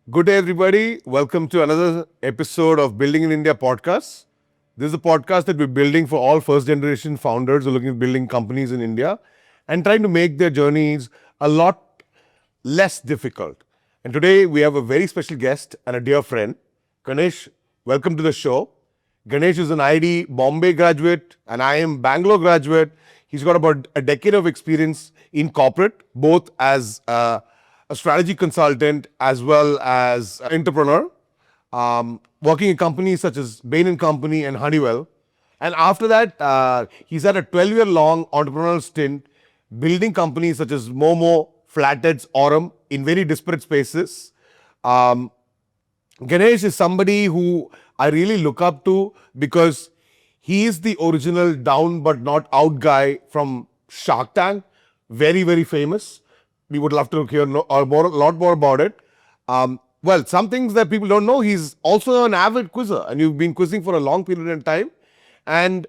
Good day, everybody. Welcome to another episode of Building in India podcast. This is a podcast that we're building for all first-generation founders who are looking at building companies in India and trying to make their journeys a lot less difficult. And today we have a very special guest and a dear friend, Ganesh. Welcome to the show. Ganesh is an IIT Bombay graduate, an IIM Bangalore graduate. He's got about a decade of experience in corporate, both as a strategy consultant as well as an entrepreneur, working in companies such as Bain & Company and Honeywell. And after that, he's had a 12-year-long entrepreneurial stint building companies such as Momoe, Flatheads, Aurm in very disparate spaces. Ganesh is somebody who I really look up to because he is the original down but not out guy from Shark Tank. Very, very famous. We would love to hear a lot more about it. Well, some things that people don't know, he's also an avid quizzer and you've been quizzing for a long period of time. And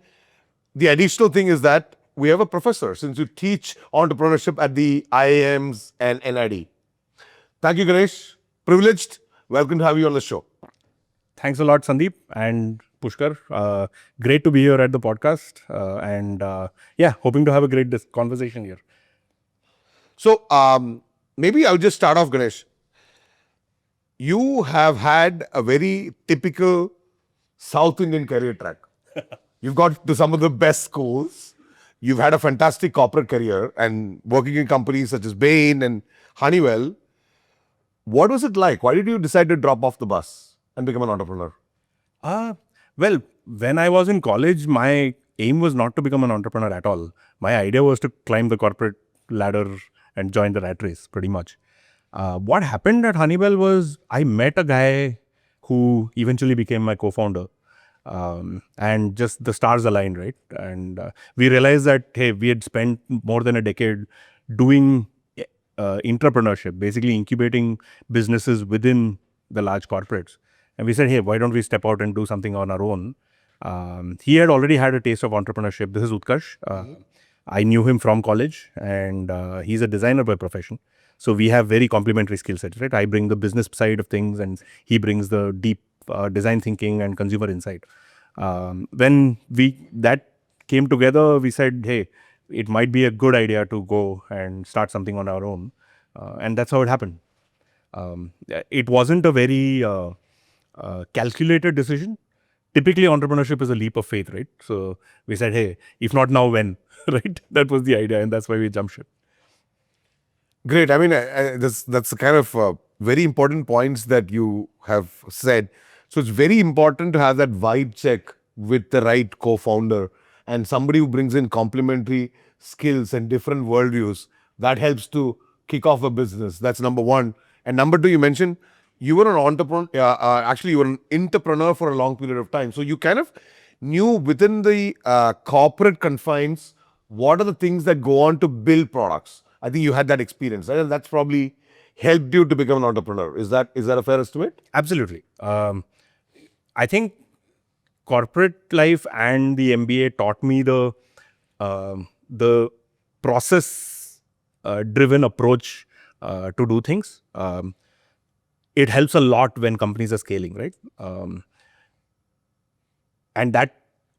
the additional thing is that we have a professor since you teach entrepreneurship at the IIMs and NID. Thank you, Ganesh. Privileged. Welcome to have you on the show. Thanks a lot, Sandeep and Pushkar. Great to be here at the podcast. Hoping to have a great conversation here. So maybe I'll just start off, Ganesh. You have had a very typical South Indian career track. You've got to some of the best schools. You've had a fantastic corporate career and working in companies such as Bain and Honeywell. What was it like? Why did you decide to drop off the bus and become an entrepreneur? Well, when I was in college, my aim was not to become an entrepreneur at all. My idea was to climb the corporate ladder and join the rat race, pretty much. What happened at Honeywell was I met a guy who eventually became my co-founder. And just the stars aligned, right? And we realized that, hey, we had spent more than a decade doing entrepreneurship, basically incubating businesses within the large corporates. And we said, hey, why don't we step out and do something on our own? He had already had a taste of entrepreneurship. This is Utkarsh. I knew him from college and he's a designer by profession. So we have very complementary skill sets, right? I bring the business side of things and he brings the deep design thinking and consumer insight. When that came together, we said, hey, it might be a good idea to go and start something on our own. And that's how it happened. It wasn't a very calculated decision. Typically, entrepreneurship is a leap of faith, right? So we said, hey, if not now, when? Right? That was the idea, and that's why we jumped ship. Great. I mean, that's the kind of very important points that you have said. So it's very important to have that vibe check with the right co-founder and somebody who brings in complementary skills and different worldviews. That helps to kick off a business. That's number one. And number two, you mentioned you were an entrepreneur. Actually, you were an entrepreneur for a long period of time. So you kind of knew within the corporate confines what are the things that go on to build products. I think you had that experience, right? And that's probably helped you to become an entrepreneur. Is that a fair estimate? Absolutely. I think corporate life and the MBA taught me the process-driven approach to do things. It helps a lot when companies are scaling, right? And that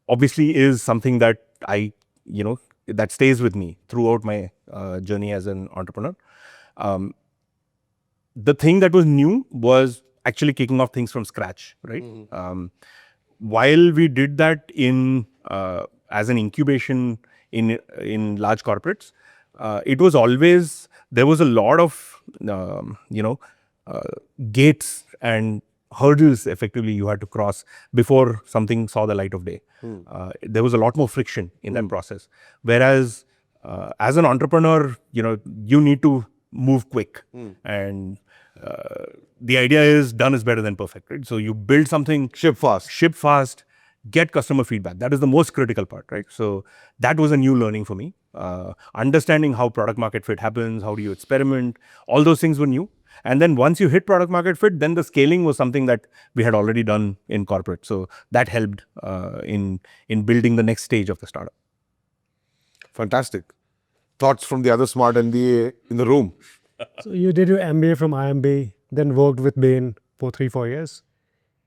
obviously is something that that stays with me throughout my journey as an entrepreneur. The thing that was new was actually kicking off things from scratch, right? Mm-hmm. While we did that in as an incubation in large corporates, it was always, there was a lot of gates and hurdles effectively you had to cross before something saw the light of day. There was a lot more friction in that process. Whereas as an entrepreneur, you need to move quick. And the idea is done is better than perfect, right? So you build something, ship fast, get customer feedback. That is the most critical part, right? So that was a new learning for me. Understanding how product market fit happens, how do you experiment, all those things were new. And then once you hit product market fit, then the scaling was something that we had already done in corporate. So that helped in building the next stage of the startup. Fantastic. Thoughts from the other smart MBA in the room? So you did your MBA from IIM then worked with Bain for 3-4 years,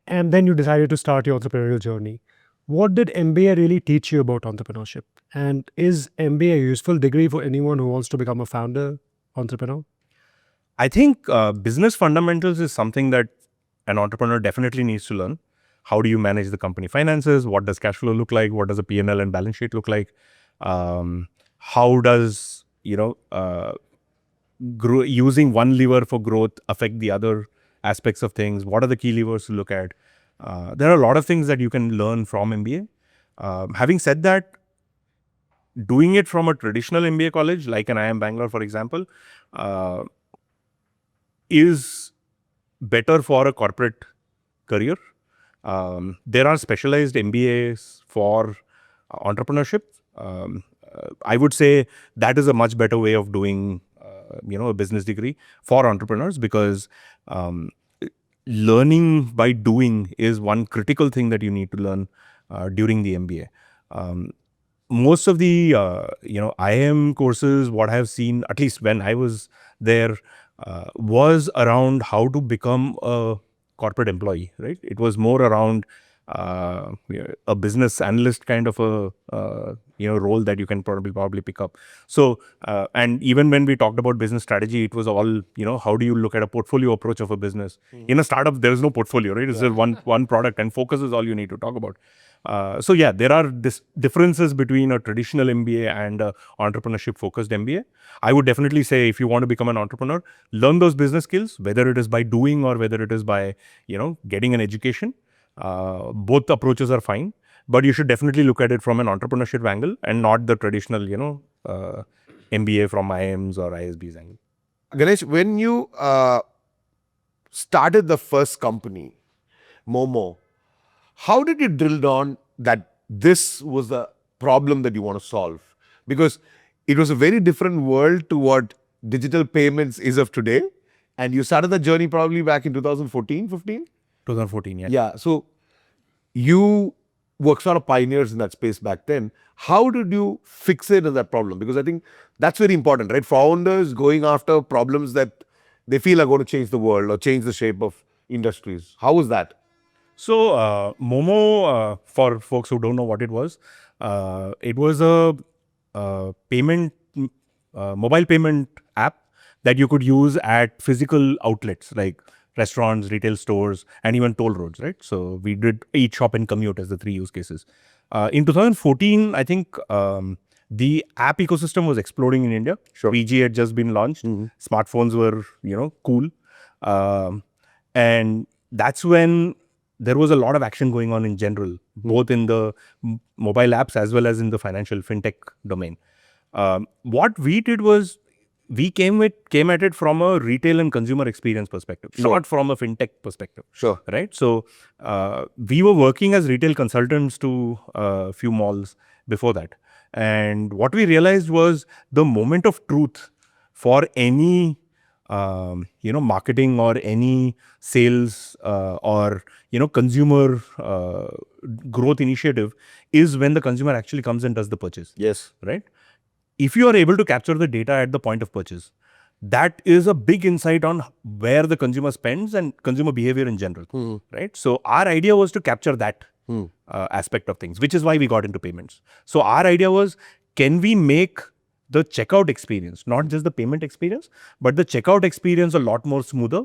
and then you decided to start your entrepreneurial journey. What did MBA really teach you about entrepreneurship? And is MBA a useful degree for anyone who wants to become a founder, entrepreneur? I think business fundamentals is something that an entrepreneur definitely needs to learn. How do you manage the company finances? What does cash flow look like? What does a P&L and balance sheet look like? How does, using one lever for growth affect the other aspects of things? What are the key levers to look at? There are a lot of things that you can learn from MBA. Having said that, doing it from a traditional MBA college, like an IIM Bangalore, for example, is better for a corporate career. There are specialized MBAs for entrepreneurship. I would say that is a much better way of doing, a business degree for entrepreneurs, because learning by doing is one critical thing that you need to learn during the MBA. Most of the, IIM courses, what I have seen, at least when I was there, was around how to become a corporate employee, right? It was more around a business analyst kind of a role that you can probably pick up. So and even when we talked about business strategy, it was all, how do you look at a portfolio approach of a business? In a startup, there is no portfolio, right? It's just one product, and focus is all you need to talk about. So yeah, there are differences between a traditional MBA and a entrepreneurship focused MBA. I would definitely say, if you want to become an entrepreneur, learn those business skills, whether it is by doing or whether it is by, getting an education. Both approaches are fine, but you should definitely look at it from an entrepreneurship angle and not the traditional, MBA from IIMs or ISBs angle. Ganesh, when you started the first company, Momoe, how did you drill down that this was the problem that you want to solve? Because it was a very different world to what digital payments is of today. And you started the journey probably back in 2014, 15? 2014, yeah. Yeah. So you were sort of pioneers in that space back then. How did you fixate on that problem? Because I think that's very important, right? Founders going after problems that they feel are going to change the world or change the shape of industries. How was that? So Momoe, for folks who don't know what it was a payment, mobile payment app that you could use at physical outlets like restaurants, retail stores, and even toll roads, right? So we did eat, shop, and commute as the three use cases. In 2014, I think the app ecosystem was exploding in India. Sure. 3G had just been launched. Smartphones were, cool. And that's when there was a lot of action going on in general, both in the mobile apps as well as in the financial fintech domain. What we did was, we came at it from a retail and consumer experience perspective, not from a fintech perspective. Sure. Right? So we were working as retail consultants to a few malls before that. And what we realized was, the moment of truth for any marketing or any sales or consumer growth initiative is when the consumer actually comes and does the purchase. Yes. Right? If you are able to capture the data at the point of purchase, that is a big insight on where the consumer spends and consumer behavior in general. Right? So our idea was to capture that aspect of things, which is why we got into payments. So our idea was, can we make the checkout experience, not just the payment experience, but the checkout experience a lot more smoother,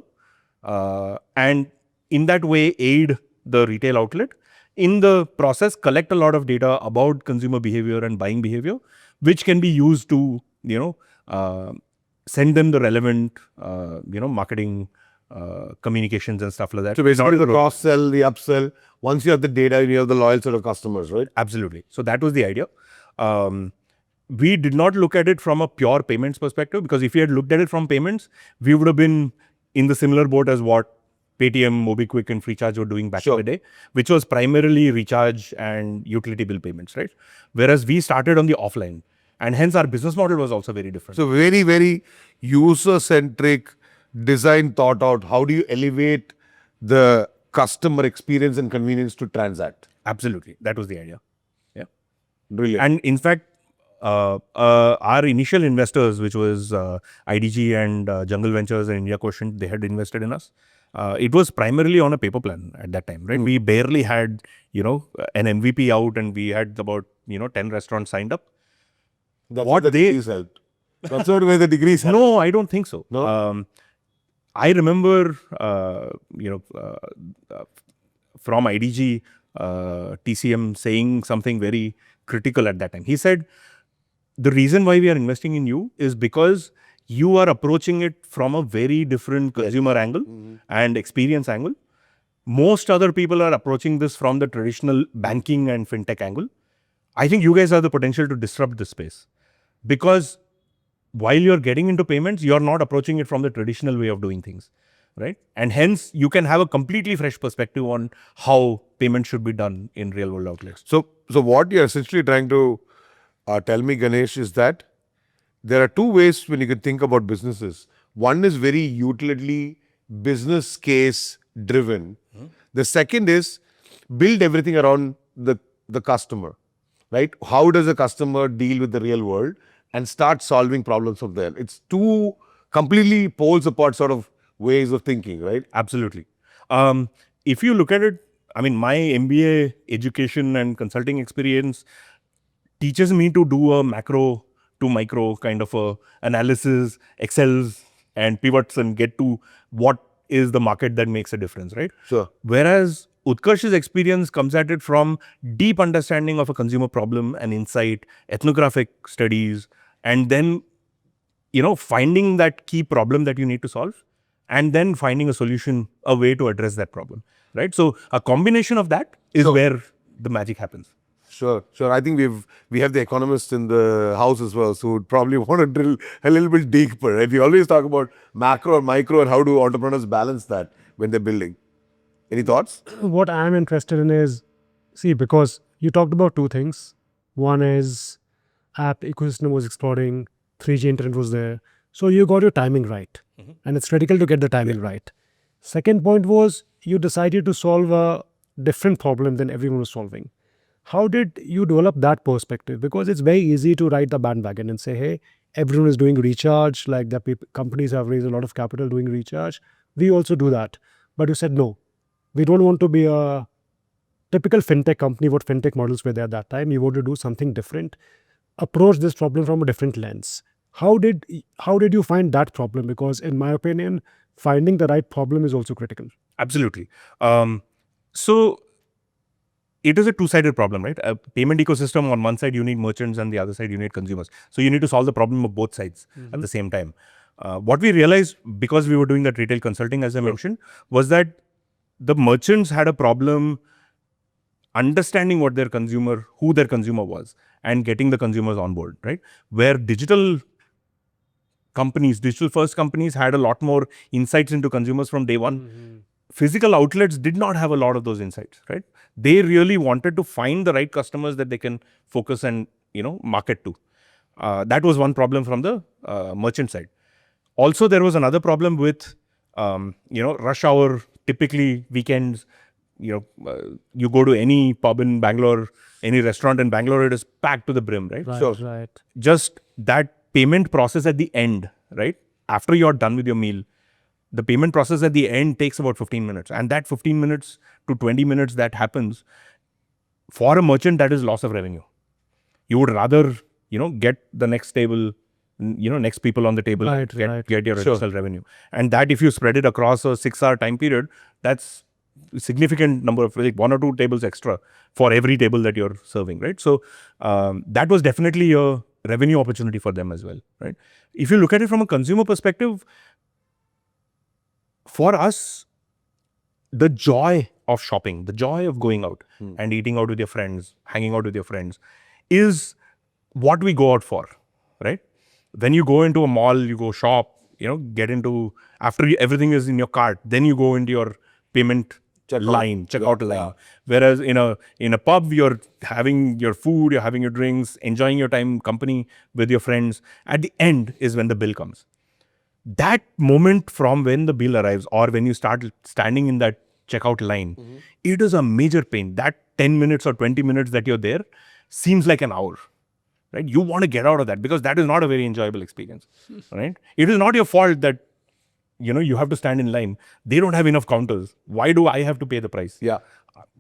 and in that way aid the retail outlet. In the process, collect a lot of data about consumer behavior and buying behavior, which can be used to, send them the relevant, marketing communications and stuff like that. So basically the cross-sell, the upsell, once you have the data, you have the loyal set of customers, right? Absolutely. So that was the idea. We did not look at it from a pure payments perspective, because if we had looked at it from payments, we would have been in the similar boat as what Paytm, MobiKwik, and Freecharge were doing back in the day, which was primarily recharge and utility bill payments, right? Whereas we started on the offline, and hence our business model was also very different. So very, very user-centric, design thought out. How do you elevate the customer experience and convenience to transact? Absolutely. That was the idea. Yeah. Brilliant. And in fact, Our initial investors, which was IDG and Jungle Ventures and India Quotient, they had invested in us. It was primarily on a paper plan at that time, right? We barely had, an MVP out, and we had about, 10 restaurants signed up. That's What where the they- degrees helped. That's not where the degrees helped. No, I don't think so. No? I remember, from IDG, TCM saying something very critical at that time. He said, the reason why we are investing in you is because you are approaching it from a very different consumer angle and experience angle. Most other people are approaching this from the traditional banking and fintech angle. I think you guys have the potential to disrupt this space, because while you're getting into payments, you're not approaching it from the traditional way of doing things, right? And hence, you can have a completely fresh perspective on how payment should be done in real world outlets. So what you're essentially trying to tell me, Ganesh, is that there are two ways when you can think about businesses. One is very utility, business case driven. The second is build everything around the customer, right? How does a customer deal with the real world and start solving problems from there? It's two completely poles apart sort of ways of thinking, right? Absolutely. If you look at it, I mean, my MBA education and consulting experience teaches me to do a macro to micro kind of a analysis, Excels and pivots, and get to what is the market that makes a difference, right? Sure. Whereas Utkarsh's experience comes at it from deep understanding of a consumer problem and insight, ethnographic studies, and then, finding that key problem that you need to solve, and then finding a solution, a way to address that problem, right? So a combination of that is where the magic happens. Sure. I think we have the economists in the house as well, so would probably want to drill a little bit deeper. Right? We always talk about macro and micro and how do entrepreneurs balance that when they're building. Any thoughts? What I'm interested in is, because you talked about two things. One is app ecosystem was exploding, 3G internet was there. So you got your timing right. And it's critical to get the timing right. Second point was you decided to solve a different problem than everyone was solving. How did you develop that perspective? Because it's very easy to ride the bandwagon and say, hey, everyone is doing recharge, like the companies have raised a lot of capital doing recharge. We also do that. But you said, no, we don't want to be a typical fintech company, what fintech models were there at that time. You want to do something different, approach this problem from a different lens. How did you find that problem? Because in my opinion, finding the right problem is also critical. Absolutely. So it is a two-sided problem, right? A payment ecosystem, on one side you need merchants and the other side you need consumers. So you need to solve the problem of both sides at the same time. What we realized, because we were doing that retail consulting, as I mentioned, was that the merchants had a problem understanding who their consumer was, and getting the consumers on board, right? Where digital first companies had a lot more insights into consumers from day one. Physical outlets did not have a lot of those insights, right? They really wanted to find the right customers that they can focus and, market to. That was one problem from the merchant side. Also, there was another problem with, rush hour, typically weekends. You go to any pub in Bangalore, any restaurant in Bangalore, it is packed to the brim, right? Right. Just that payment process at the end, right? After you're done with your meal, the payment process at the end takes about 15 minutes. And that 15 minutes to 20 minutes that happens, for a merchant, that is loss of revenue. You would rather, get the next table, next people on the table, get your additional revenue. And that, if you spread it across a 6-hour time period, that's a significant number of, like 1 or 2 tables extra for every table that you're serving, right? So that was definitely a revenue opportunity for them as well, right? If you look at it from a consumer perspective, for us, the joy of shopping, the joy of going out and eating out with your friends, hanging out with your friends, is what we go out for, right? When you go into a mall, you go shop, get into, after everything is in your cart, then you go into your payment checkout line. Whereas in a pub, you're having your food, you're having your drinks, enjoying your time, company with your friends. At the end is when the bill comes. That moment from when the bill arrives, or when you start standing in that checkout line, it is a major pain. That 10 minutes or 20 minutes that you're there seems like an hour, right? You want to get out of that because that is not a very enjoyable experience, right? It is not your fault that, you have to stand in line. They don't have enough counters. Why do I have to pay the price? Yeah.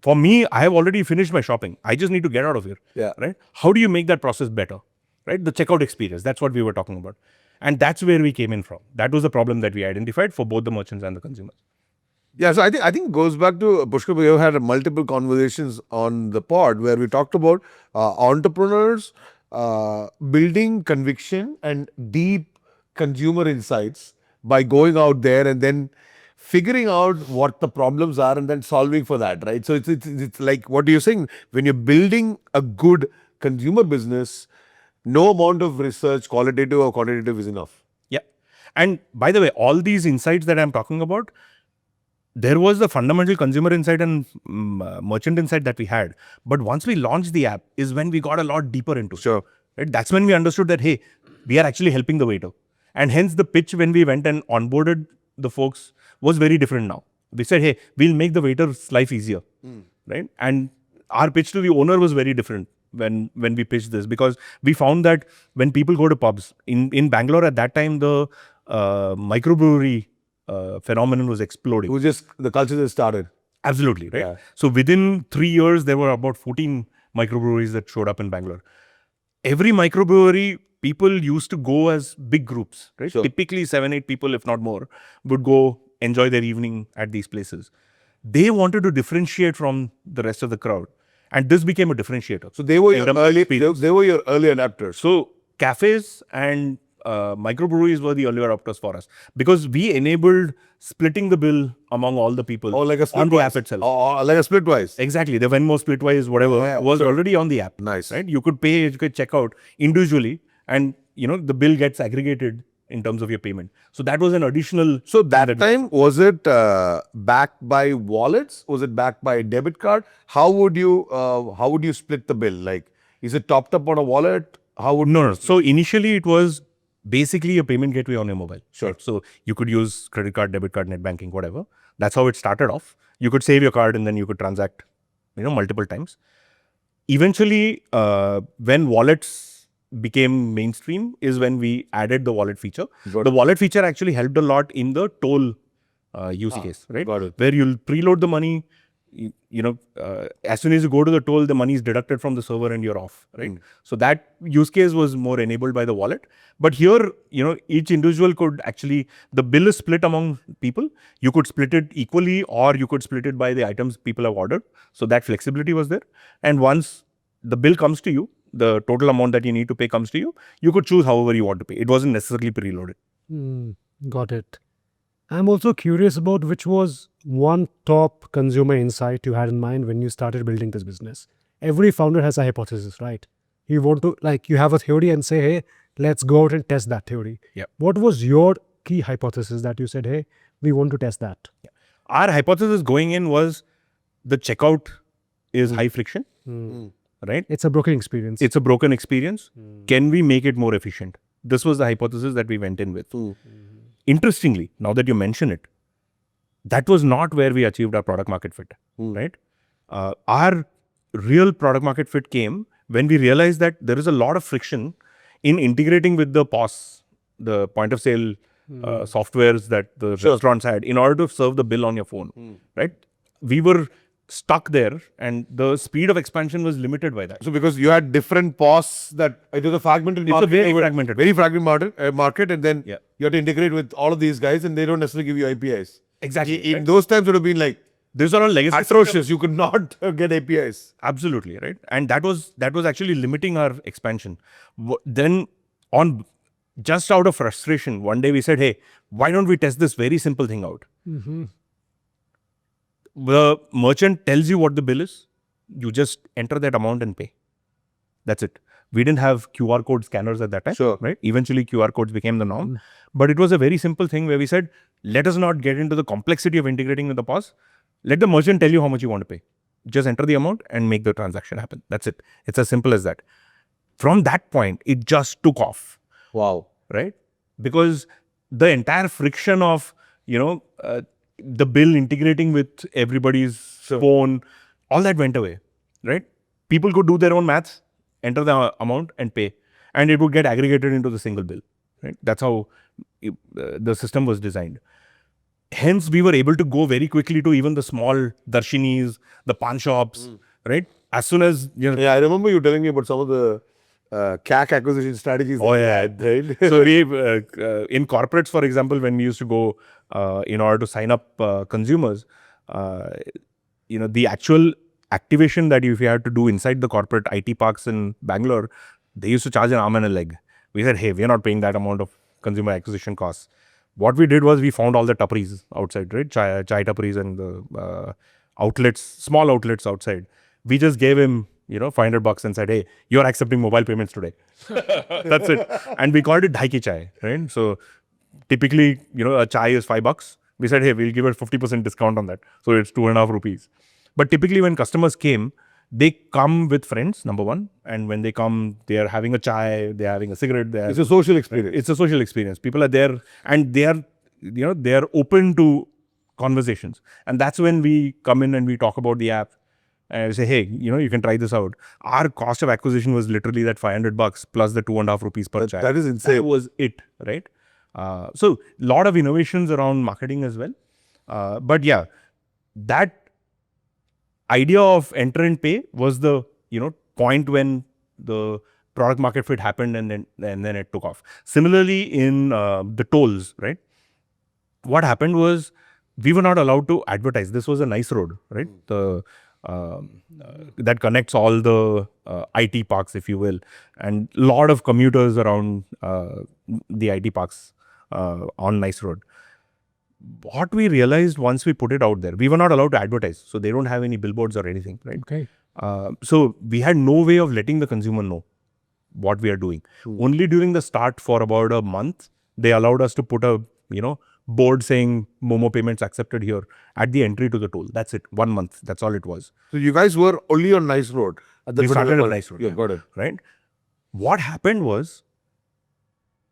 For me, I have already finished my shopping. I just need to get out of here. Yeah. Right? How do you make that process better? Right? The checkout experience. That's what we were talking about. And that's where we came in from. That was the problem that we identified for both the merchants and the consumers. Yeah, so I think it goes back to Pushkar. We have had multiple conversations on the pod where we talked about entrepreneurs building conviction and deep consumer insights by going out there and then figuring out what the problems are and then solving for that, right? So it's like what you're saying, when you're building a good consumer business, no amount of research, qualitative or quantitative, is enough. Yeah. And by the way, all these insights that I'm talking about, there was the fundamental consumer insight and merchant insight that we had. But once we launched the app is when we got a lot deeper into it. Sure. Right? That's when we understood that, hey, we are actually helping the waiter. And hence the pitch when we went and onboarded the folks was very different now. We said, hey, we'll make the waiter's life easier. Right? And our pitch to the owner was very different when we pitched this, because we found that when people go to pubs, in Bangalore at that time, the microbrewery phenomenon was exploding. It was just the culture that started. Absolutely, right? Yeah. So within 3 years, there were about 14 microbreweries that showed up in Bangalore. Every microbrewery, people used to go as big groups, right? Sure. Typically 7-8 people, if not more, would go enjoy their evening at these places. They wanted to differentiate from the rest of the crowd. And this became a differentiator. So they were In your terms of early, experience. they were your early adapters. So cafes and microbreweries were the early adopters for us, because we enabled splitting the bill among all the people Or like a on the splitwise. app itself. Or like a splitwise. Exactly. The Venmo, Splitwise, whatever, Yeah, was sure. already on the app. Nice. Right? You could pay, you could check out individually, and the bill gets aggregated in terms of your payment. So that was an additional. So that time, was it backed by wallets? Was it backed by debit card? How would you split the bill? Like, is it topped up on a wallet? How would No. So initially it was basically a payment gateway on your mobile. Sure. Right? So you could use credit card, debit card, net banking, whatever. That's how it started off. You could save your card and then you could transact, multiple times. Eventually, when wallets became mainstream is when we added the wallet feature. Got The it. wallet feature actually helped a lot in the toll use case, right? got it. Where you'll preload the money, as soon as you go to the toll, the money is deducted from the server and you're off, right? So that use case was more enabled by the wallet. But here, each individual could actually, the bill is split among people. You could split it equally, or you could split it by the items people have ordered. So that flexibility was there. And once the bill comes to you, the total amount that you need to pay comes to you, you could choose however you want to pay. It wasn't necessarily preloaded. Got it. I'm also curious about which was one top consumer insight you had in mind when you started building this business. Every founder has a hypothesis, right? You want to, you have a theory and say, hey, let's go out and test that theory. Yep. What was your key hypothesis that you said, hey, we want to test that? Our hypothesis going in was the checkout is high friction, right? It's a broken experience. It's a broken experience. Can we make it more efficient? This was the hypothesis that we went in with. Interestingly, now that you mention it, that was not where we achieved our product market fit, right? Our real product market fit came when we realized that there is a lot of friction in integrating with the POS, the point of sale softwares that the restaurants had in order to serve the bill on your phone, right? We were stuck there and the speed of expansion was limited by that. So because you had different POS, that it was a fragmented market. very fragmented. Very fragmented market, and then Yeah. you have to integrate with all of these guys, and they don't necessarily give you APIs. Exactly. In those times, it would have been like These are all legacy. atrocious. You could not get APIs. Absolutely, right? And that was actually limiting our expansion. Then on just out of frustration, one day we said, hey, why don't we test this very simple thing out? The merchant tells you what the bill is. You just enter that amount and pay. That's it. We didn't have QR code scanners at that time, Sure. right? Eventually QR codes became the norm. But it was a very simple thing where we said, let us not get into the complexity of integrating with the POS. Let the merchant tell you how much you want to pay. Just enter the amount and make the transaction happen. That's it. It's as simple as that. From that point, it just took off, Wow. right? Because the entire friction of, the bill integrating with everybody's phone, all that went away, right? People could do their own maths enter the amount and pay. And it would get aggregated into the single bill. Right? That's how the system was designed. Hence, we were able to go very quickly to even the small darshinis, the pawn shops, right? As soon as, you know. Yeah, I remember you telling me about some of the CAC acquisition strategies. Oh, yeah. Right? So we, in corporates, for example, when we used to go in order to sign up consumers, the actual activation that if you had to do inside the corporate IT parks in Bangalore, they used to charge an arm and a leg. We said, hey, we're not paying that amount of consumer acquisition costs. What we did was we found all the tapris outside, right? Chai tapris and the outlets, small outlets outside. We just gave him, $500 and said, hey, you're accepting mobile payments today. That's it. And we called it Dhai Ki Chai, right? So typically, a chai is $5. We said, hey, we'll give a 50% discount on that. So it's 2.5 rupees. But typically when customers came, they come with friends, number one. And when they come, they are having a chai, they are having a cigarette. It's a social experience. It's a social experience. People are there and they are, they are open to conversations. And that's when we come in and we talk about the app and say, hey, you can try this out. Our cost of acquisition was literally that $500 plus the 2.5 rupees per chai. That is insane. That was it, right? So a lot of innovations around marketing as well. But yeah, that idea of enter and pay was the point when the product market fit happened and then it took off. Similarly in the tolls, right? What happened was we were not allowed to advertise. This was a nice road, right? The that connects all the IT parks, if you will, and a lot of commuters around the IT parks on Nice Road. What we realized once we put it out there, we were not allowed to advertise. So they don't have any billboards or anything, right? Okay. So we had no way of letting the consumer know what we are doing. Only during the start for about a month, they allowed us to put a, board saying Momoe payments accepted here at the entry to the toll. That's it. 1 month. That's all it was. So you guys were only on Nice Road. We started on Nice Road. Yeah, got it. Right? What happened was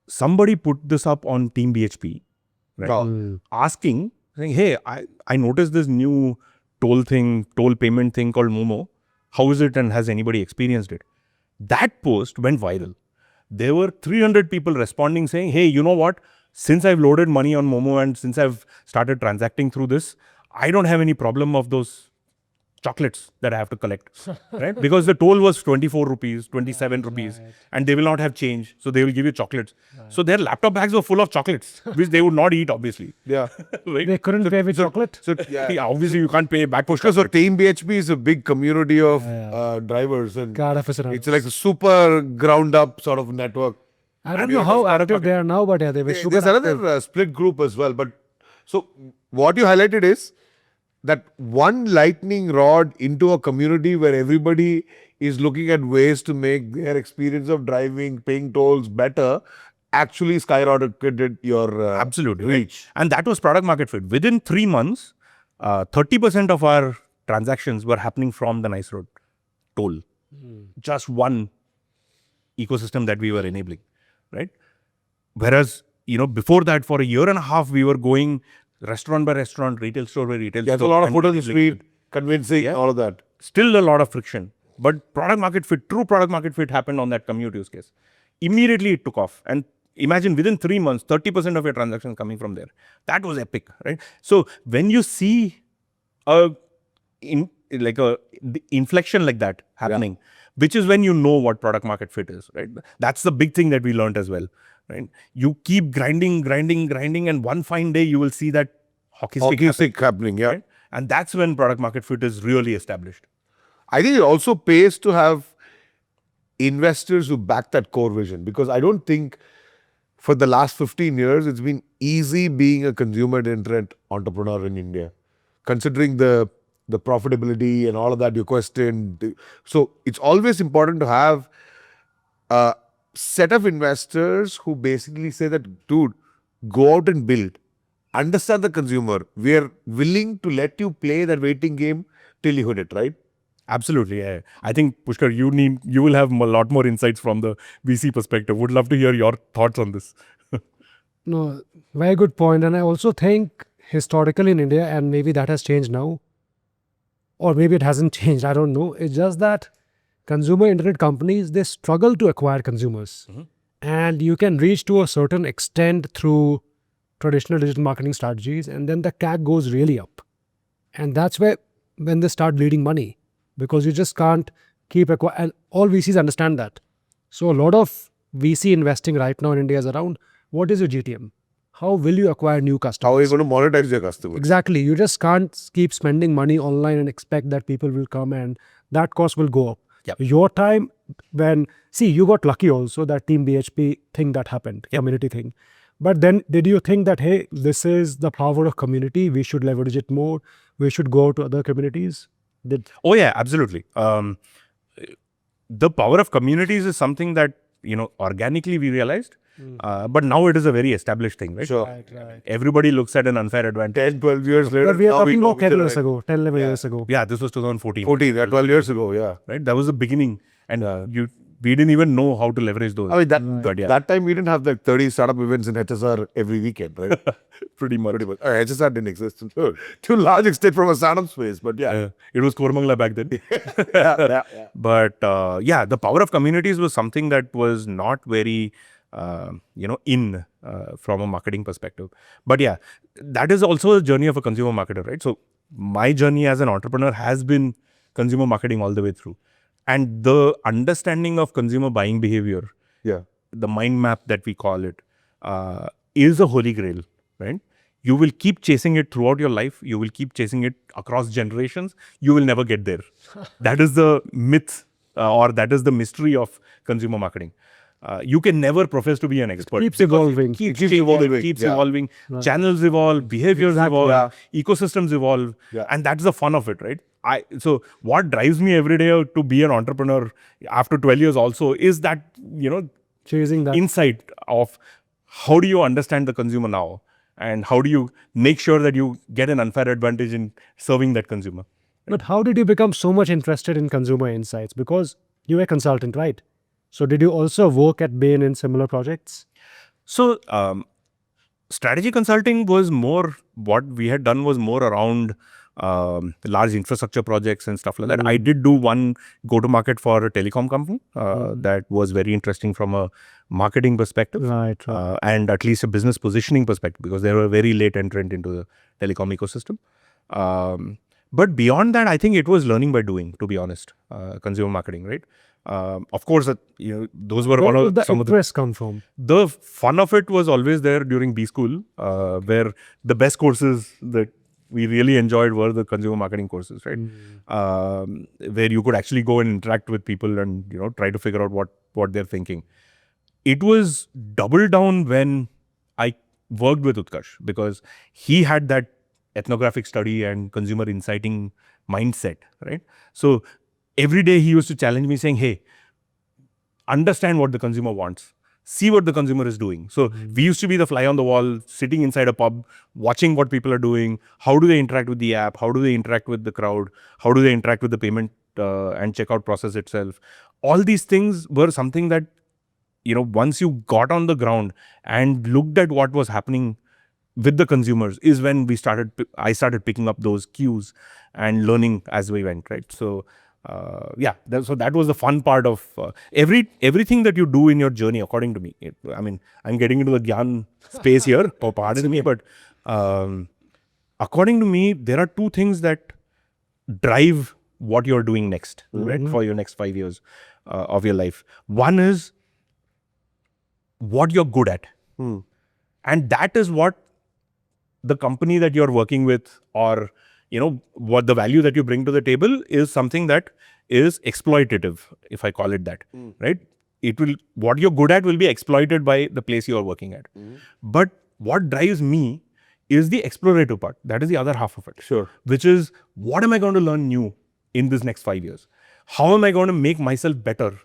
somebody put this up on Team BHP, right? Asking, saying, hey, I noticed this new toll payment thing called Momoe. How is it and has anybody experienced it? That post went viral. There were 300 people responding saying, hey, you know what? Since I've loaded money on Momoe and since I've started transacting through this, I don't have any problem of those chocolates that I have to collect, right? Because the toll was 24 rupees, 27 rupees, and they will not have change. So they will give you chocolates. So their laptop bags were full of chocolates, which they would not eat, obviously. Yeah. Right? They couldn't pay with chocolate. So obviously you can't pay back Pushkar. So Team BHP is a big community of drivers. And it's like a super ground up sort of network. I don't know how active they are now, but yeah, they were super There's another split group as well. But so what you highlighted is that one lightning rod into a community where everybody is looking at ways to make their experience of driving, paying tolls better, actually skyrocketed your absolutely reach. And that was product market fit. Within 3 months, 30% of our transactions were happening from the Nice Road toll. Just one ecosystem that we were enabling, right? Whereas, before that, for 1.5 years, we were going restaurant by restaurant, retail store by retail store. There's a lot of foot on the street, convincing, all of that. Still a lot of friction. But product market fit, true product market fit happened on that commute use case. Immediately it took off. And imagine within 3 months, 30% of your transactions coming from there. That was epic, right? So when you see the inflection like that happening, which is when you know what product market fit is, right? That's the big thing that we learned as well, right? You keep grinding, and one fine day you will see that hockey stick happening, right? And that's when product market fit is really established. I think it also pays to have investors who back that core vision, because I don't think for the last 15 years it's been easy being a consumer-centric entrepreneur in India, considering the profitability and all of that you questioned. So it's always important to have a set of investors who basically say that, dude, go out and build, understand the consumer. We are willing to let you play that waiting game till you hit it, right? Absolutely. Yeah. I think, Pushkar, you will have a lot more insights from the VC perspective. Would love to hear your thoughts on this. No, very good point. And I also think historically in India, and maybe that has changed now, or maybe it hasn't changed, I don't know. It's just that consumer internet companies, they struggle to acquire consumers. And you can reach to a certain extent through traditional digital marketing strategies, and then the CAC goes really up. And that's where when they start bleeding money, because you just can't keep acquiring. And all VCs understand that. So a lot of VC investing right now in India is around, what is your GTM? How will you acquire new customers? How are you going to monetize your customers? Exactly. You just can't keep spending money online and expect that people will come, and that cost will go up. Yep. Your time see, you got lucky also, that Team BHP thing that happened, community thing. But then did you think that, hey, this is the power of community, we should leverage it more, we should go to other communities? Oh yeah, absolutely. The power of communities is something that, organically we realized. But now it is a very established thing, right? Sure. Right. Everybody looks at an unfair advantage. 10, 12 years later. But we are now talking know about 10 each other, years right? ago, 10, 11 years ago. Yeah, this was 2014. 14, 12 years ago, yeah. Right? That was the beginning. And we didn't even know how to leverage those. I mean, But yeah, that time we didn't have like 30 startup events in HSR every weekend, right? pretty much. HSR didn't exist to a large extent from a startup space, but yeah. It was Kormangla back then. yeah. But the power of communities was something that was not very, from a marketing perspective. But yeah, that is also a journey of a consumer marketer, right? So my journey as an entrepreneur has been consumer marketing all the way through. And the understanding of consumer buying behavior, Yeah. the mind map that we call it, is a holy grail, right? You will keep chasing it throughout your life. You will keep chasing it across generations. You will never get there. That is the myth, or that is the mystery of consumer marketing. You can never profess to be an expert. Keeps evolving. Keeps Keeps changing, evolving, keeps yeah. evolving. Channels evolve, behaviors Exactly, evolve, ecosystems evolve, Yeah. and that's the fun of it, right? So what drives me every day to be an entrepreneur after 12 years also is that, Chasing that. insight of how do you understand the consumer now, and how do you make sure that you get an unfair advantage in serving that consumer. But how did you become so much interested in consumer insights? Because you were a consultant, right? So did you also work at Bain in similar projects? So strategy consulting was more, what we had done was more around large infrastructure projects and stuff like that. I did do one go-to-market for a telecom company that was very interesting from a marketing perspective, Right. and at least a business positioning perspective, because they were a very late entrant into the telecom ecosystem. But beyond that, I think it was learning by doing, to be honest, consumer marketing, right? Of course, those were Where one did of the some of the. interest come from? The fun of it was always there during B school, where the best courses that we really enjoyed were the consumer marketing courses, right? Where you could actually go and interact with people and try to figure out what they're thinking. It was double down when I worked with Utkarsh, because he had that ethnographic study and consumer insighting mindset, right? So every day he used to challenge me saying, hey, understand what the consumer wants. See what the consumer is doing. So we used to be the fly on the wall, sitting inside a pub, watching what people are doing. How do they interact with the app? How do they interact with the crowd? How do they interact with the payment and checkout process itself? All these things were something that, once you got on the ground and looked at what was happening with the consumers, is when I started picking up those cues and learning as we went, right? So so that was the fun part of everything that you do in your journey, according to me. I'm getting into the Gyan space here, pardon me, but according to me, there are two things that drive what you're doing next, right, for your next 5 years of your life. One is what you're good at. And that is what the company that you're working with, or what the value that you bring to the table, is something that is exploitative, if I call it that, right? What you're good at will be exploited by the place you are working at. But what drives me is the explorative part. That is the other half of it. Sure. Which is, what am I going to learn new in this next 5 years? How am I going to make myself better,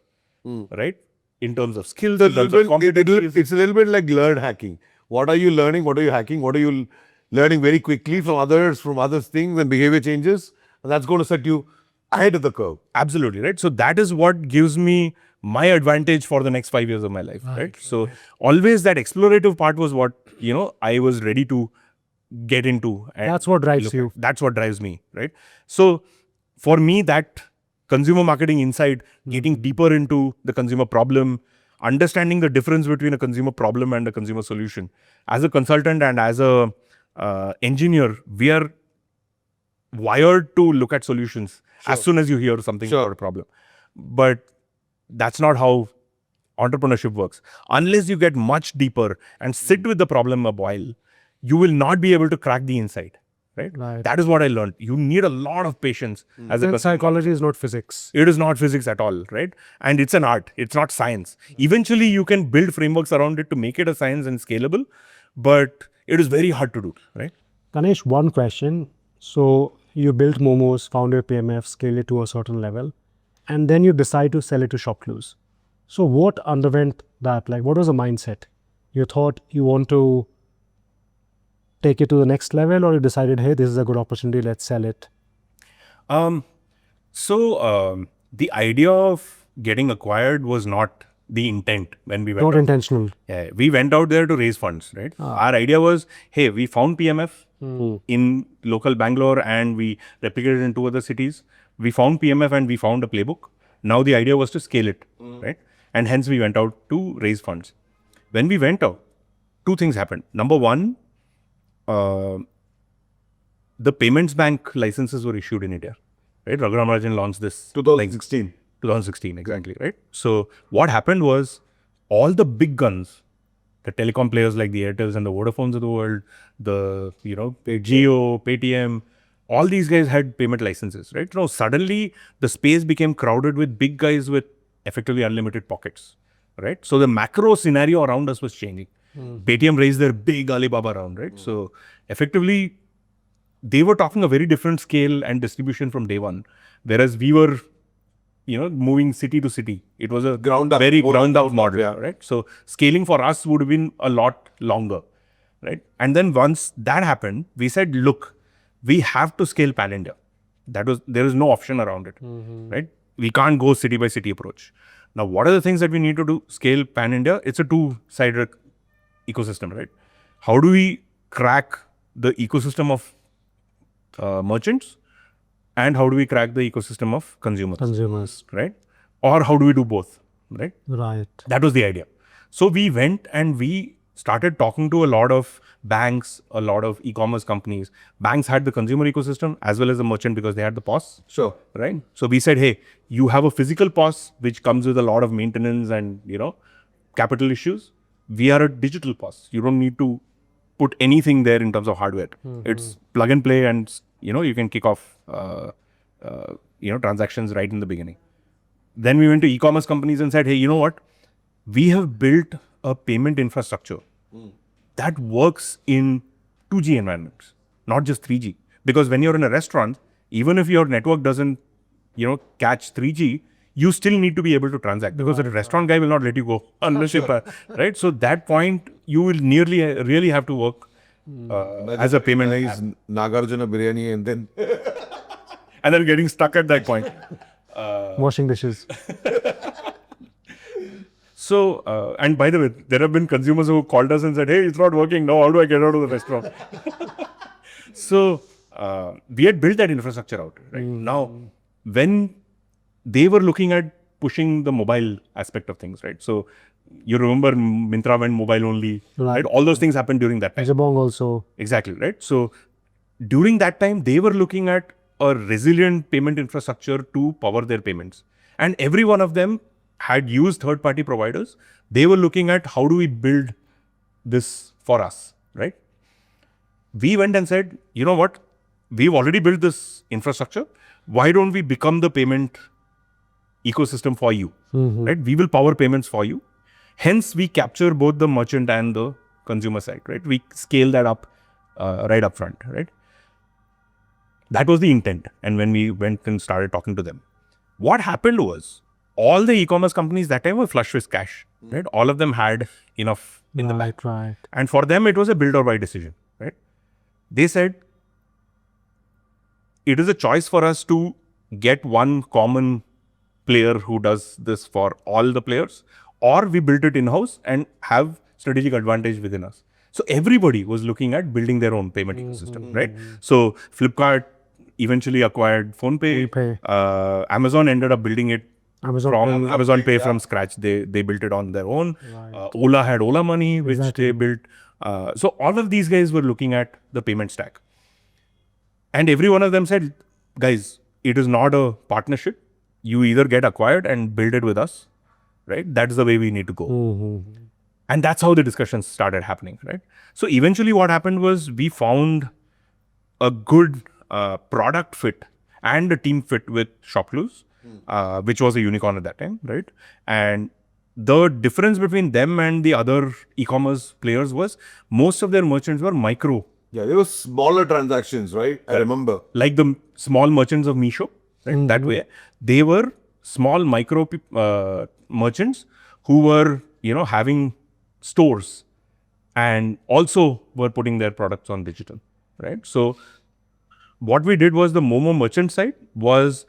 right? In terms of skills, in terms of competencies. It's a little bit like learn hacking. What are you learning? What are you hacking? What are you learning very quickly from others things, and behavior changes? And that's going to set you ahead of the curve. Absolutely, right? So that is what gives me my advantage for the next 5 years of my life, right? So always that explorative part was what, I was ready to get into. And That's what drives you. That's what drives me, right? So for me, that consumer marketing insight, getting deeper into the consumer problem, understanding the difference between a consumer problem and a consumer solution. As a consultant and as a engineer, we are wired to look at solutions as soon as you hear something about a problem. But that's not how entrepreneurship works. Unless you get much deeper and sit with the problem a while, you will not be able to crack the insight. Right? That is what I learned. You need a lot of patience as a And psychology is not physics. It is not physics at all, right? And it's an art. It's not science. Eventually, you can build frameworks around it to make it a science and scalable, but it is very hard to do, right? Ganesh, one question. So you built Momo's, found your PMF, scaled it to a certain level, and then you decide to sell it to ShopClues. So what underwent that? Like, what was the mindset? You thought you want to take it to the next level, or you decided, hey, this is a good opportunity, let's sell it? So the idea of getting acquired was not the intent when we went Not out. intentional. Yeah, we went out there to raise funds, right? Our idea was, hey, we found PMF in local Bangalore and we replicated in 2 other cities. We found PMF and we found a playbook. Now the idea was to scale it, right? And hence we went out to raise funds. When we went out, 2 things happened. Number one, the payments bank licenses were issued in India, right? Raghuram Rajan launched this 2016. 2016, exactly, right? So what happened was all the big guns, the telecom players like the Airtels and the Vodafones of the world, the, Jio, Paytm, all these guys had payment licenses, right? Now suddenly the space became crowded with big guys with effectively unlimited pockets, right? So the macro scenario around us was changing. Paytm raised their big Alibaba round, right? So effectively, they were talking a very different scale and distribution from day one, whereas we were, moving city to city. It was a very ground up model, right? So scaling for us would have been a lot longer, right? And then once that happened, we said, look, we have to scale pan India. There is no option around it, right? We can't go city by city approach. Now, what are the things that we need to do? Scale pan India. It's a 2-sided ecosystem, right? How do we crack the ecosystem of merchants, and how do we crack the ecosystem of consumers, right? Or how do we do both, right? Right. That was the idea. So we went and we started talking to a lot of banks, a lot of e-commerce companies. Banks had the consumer ecosystem as well as the merchant because they had the POS. Sure. Right? So we said, hey, you have a physical POS which comes with a lot of maintenance and, capital issues. We are a digital POS. You don't need to put anything there in terms of hardware. It's plug and play and, you can kick off, transactions right in the beginning. Then we went to e-commerce companies and said, hey, you know what? We have built a payment infrastructure that works in 2G environments, not just 3G. Because when you're in a restaurant, even if your network doesn't, catch 3G, you still need to be able to transact because the restaurant guy will not let you go unless you, right? So that point, you will really have to work as a payment app. Nagarjuna biryani and then And then getting stuck at that point. Washing dishes. So, and by the way, there have been consumers who called us and said, hey, it's not working. Now, how do I get out of the restaurant? So, we had built that infrastructure out. Right? Now, when they were looking at pushing the mobile aspect of things, right? So, you remember Myntra went mobile only, right? All those things happened during that time. Jabong also. Exactly, right? So, during that time, they were looking at a resilient payment infrastructure to power their payments. And every one of them had used third-party providers. They were looking at how do we build this for us, right? We went and said, you know what? We've already built this infrastructure. Why don't we become the payment ecosystem for you, right? We will power payments for you. Hence, we capture both the merchant and the consumer side, right? We scale that up right up front, right? That was the intent. And when we went and started talking to them, what happened was all the e-commerce companies that time were flush with cash, right? All of them had enough in the bank. Right. And for them, it was a build or buy decision, right? They said, it is a choice for us to get one common player who does this for all the players, or we build it in-house and have strategic advantage within us. So everybody was looking at building their own payment ecosystem, right? So Flipkart, eventually acquired PhonePe. PhonePe. Amazon ended up building it Amazon from Pay. Amazon Pay from scratch. They built it on their own. Ola had Ola Money, which they built. So all of these guys were looking at the payment stack. And every one of them said, guys, it is not a partnership. You either get acquired and build it with us, right? That's the way we need to go. And that's how the discussions started happening, right? So eventually what happened was we found a good product fit and a team fit with ShopClues, which was a unicorn at that time, right? And the difference between them and the other e-commerce players was most of their merchants were micro. Yeah, there were smaller transactions, right? I remember. Like the small merchants of Meesho, right? That way. They were small micro merchants who were, having stores and also were putting their products on digital, right? So what we did was the Momoe merchant side was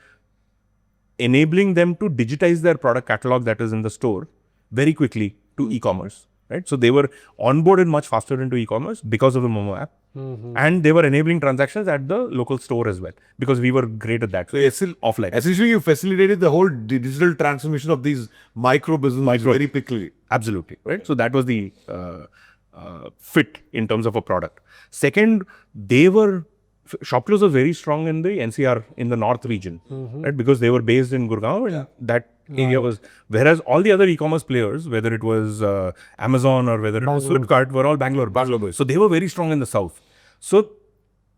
enabling them to digitize their product catalog that is in the store very quickly to e-commerce, right? So they were onboarded much faster into e-commerce because of the Momoe app. And they were enabling transactions at the local store as well because we were great at that. So offline. Essentially, you facilitated the whole digital transformation of these micro businesses very quickly. Absolutely, right? So that was the fit in terms of a product. Second, ShopClues was very strong in the NCR, in the north region, right? Because they were based in Gurgaon and that area was, whereas all the other e-commerce players, whether it was Amazon or whether it was Flipkart, were all Bangalore. So they were very strong in the south. So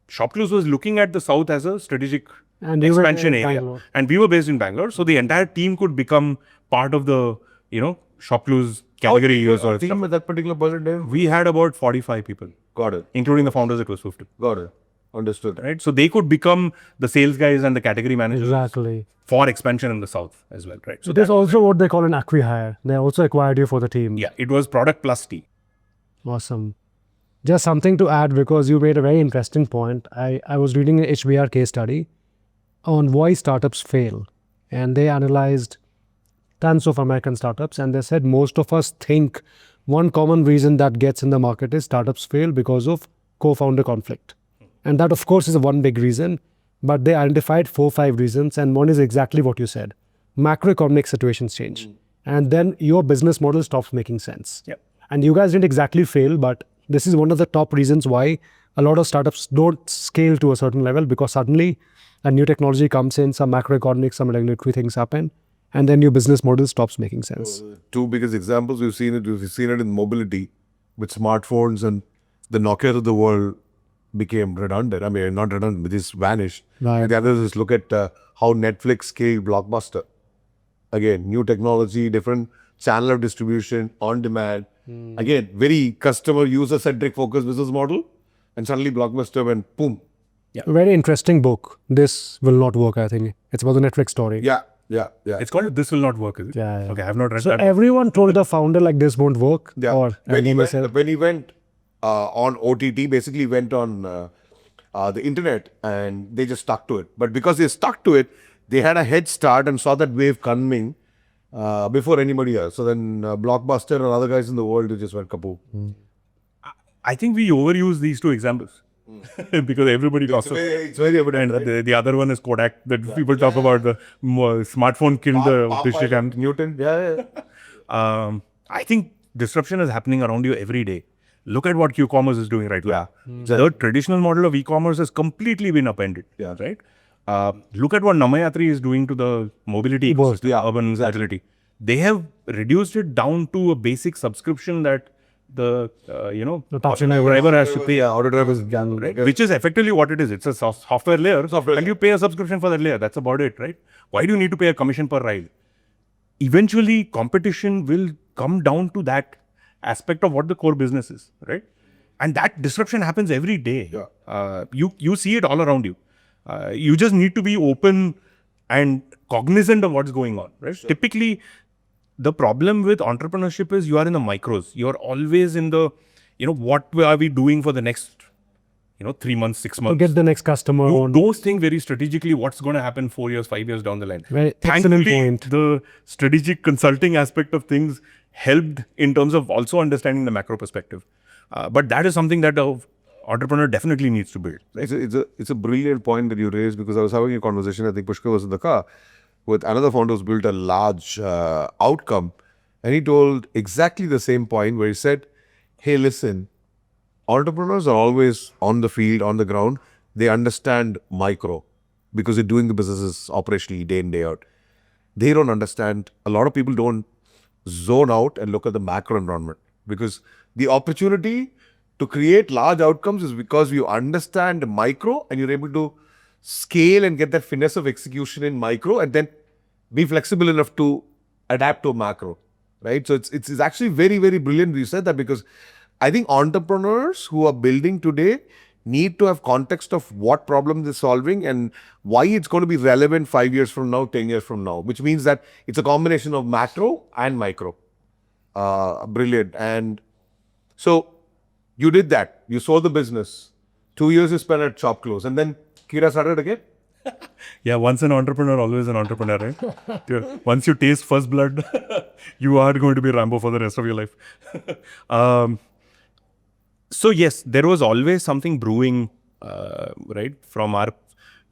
ShopClues was looking at the south as a strategic expansion area. And we were based in Bangalore. So the entire team could become part of the, ShopClues category. Or team at that particular point in time? We had about 45 people. Got it. Including the founders, it was 50. Got it. Understood. Right? So they could become the sales guys and the category managers Exactly. for expansion in the south as well, right? So It is also what they call an acqui-hire. They also acquired you for the team. yeah, it was product plus T. Awesome. Just something to add because you made a very interesting point. I was reading an HBR case study on why startups fail. And they analyzed tons of American startups and they said most of us think one common reason that gets in the market is startups fail because of co-founder conflict. And that, of course, is one big reason. But they identified 4-5 reasons. And one is exactly what you said. Macroeconomic situations change. And then your business model stops making sense. Yep. And you guys didn't exactly fail, but this is one of the top reasons why a lot of startups don't scale to a certain level because suddenly a new technology comes in, some macroeconomic, some regulatory things happen, and then your business model stops making sense. Two biggest examples, we've seen it in mobility with smartphones and the Nokia of the world became redundant. I mean, not redundant, but just vanished. Right. And the others is look at how Netflix scaled Blockbuster. Again, new technology, different channel of distribution, on demand. Again, very customer user-centric focused business model. And suddenly Blockbuster went boom. A very interesting book. This will not work, I think. It's about the Netflix story. Yeah. It's called This Will Not Work, is it? Yeah. Okay, I have not read So that. everyone told the founder like this won't work. Yeah. Or When he went on OTT, basically went on the internet and they just stuck to it. But because they stuck to it, they had a head start and saw that wave coming before anybody else. So then Blockbuster and other guys in the world just went kapoo. I think we overuse these two examples because everybody talks about It's very evident. and the other one is Kodak that people talk about the smartphone killed the digital camera. Newton. Yeah. I think disruption is happening around you every day. Look at what Q-commerce is doing right now. The traditional model of e-commerce has completely been upended. Yeah. Right. Look at what Namayatri is doing to the mobility ecosystem, urban mobility. They have reduced it down to a basic subscription that the driver has to pay. Auto drivers, Right? Which is effectively what it is. It's a software layer, and you pay a subscription for that layer. That's about it, right? Why do you need to pay a commission per ride? Eventually, competition will come down to that aspect of what the core business is, right? And that disruption happens every day. Yeah. You see it all around you. You just need to be open and cognizant of what's going on, right? Sure. Typically, the problem with entrepreneurship is you are in the micros. You're always in the, what are we doing for the next, 3 months, 6 months. to get the next customer on. Don't think very strategically what's going to happen 4 years, 5 years down the line. Very excellent point. The strategic consulting aspect of things helped in terms of also understanding the macro perspective. But that is something that entrepreneur definitely needs to build. Right? It's a brilliant point that you raised, because I was having a conversation, I think Pushkar was in the car, with another founder who's built a large outcome. And he told exactly the same point, where he said, hey, listen, entrepreneurs are always on the field, on the ground. They understand micro because they're doing the businesses operationally day in, day out. They don't understand. A lot of people don't zone out and look at the macro environment, because the opportunity to create large outcomes is because you understand micro and you're able to scale and get that finesse of execution in micro, and then be flexible enough to adapt to macro, right? So it's actually very, very brilliant you said that, because I think entrepreneurs who are building today need to have context of what problem they're solving and why it's going to be relevant 5 years from now, 10 years from now, which means that it's a combination of macro and micro. Brilliant. And so you did that. You sold the business. 2 years you spent at ShopClues, and then Kira started again? Yeah, once an entrepreneur, always an entrepreneur, right? Once you taste first blood, you are going to be Rambo for the rest of your life. So yes, there was always something brewing, right? From our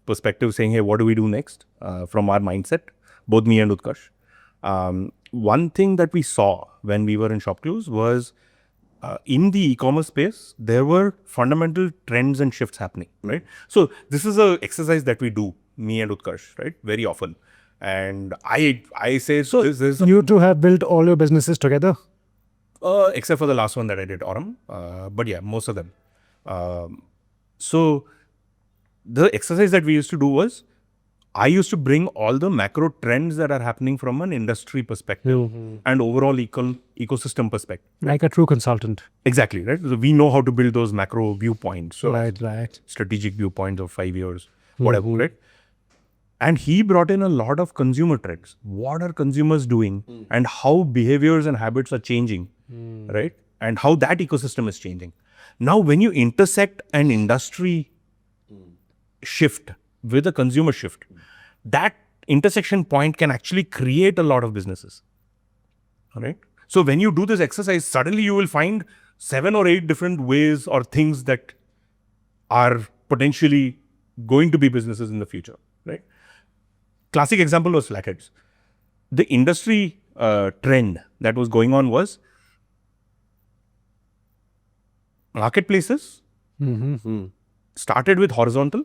perspective, saying, hey, what do we do next? From our mindset, both me and Utkarsh. One thing that we saw when we were in ShopClues was, in the e-commerce space, there were fundamental trends and shifts happening, right? So this is an exercise that we do, me and Utkarsh, right? Very often. And I say, so this is... You two have built all your businesses together? Except for the last one that I did, Aurm. But yeah, most of them. So the exercise that we used to do was, I used to bring all the macro trends that are happening from an industry perspective and overall ecosystem perspective. Like a true consultant. Exactly, right? So we know how to build those macro viewpoints. So Right. strategic viewpoints of 5 years, whatever, right? And he brought in a lot of consumer trends. What are consumers doing and how behaviors and habits are changing, right? And how that ecosystem is changing. Now, when you intersect an industry shift with a consumer shift, that intersection point can actually create a lot of businesses, all right? So when you do this exercise, suddenly you will find 7 or 8 different ways or things that are potentially going to be businesses in the future, right? Classic example was Flatheads. The industry trend that was going on was marketplaces started with horizontal,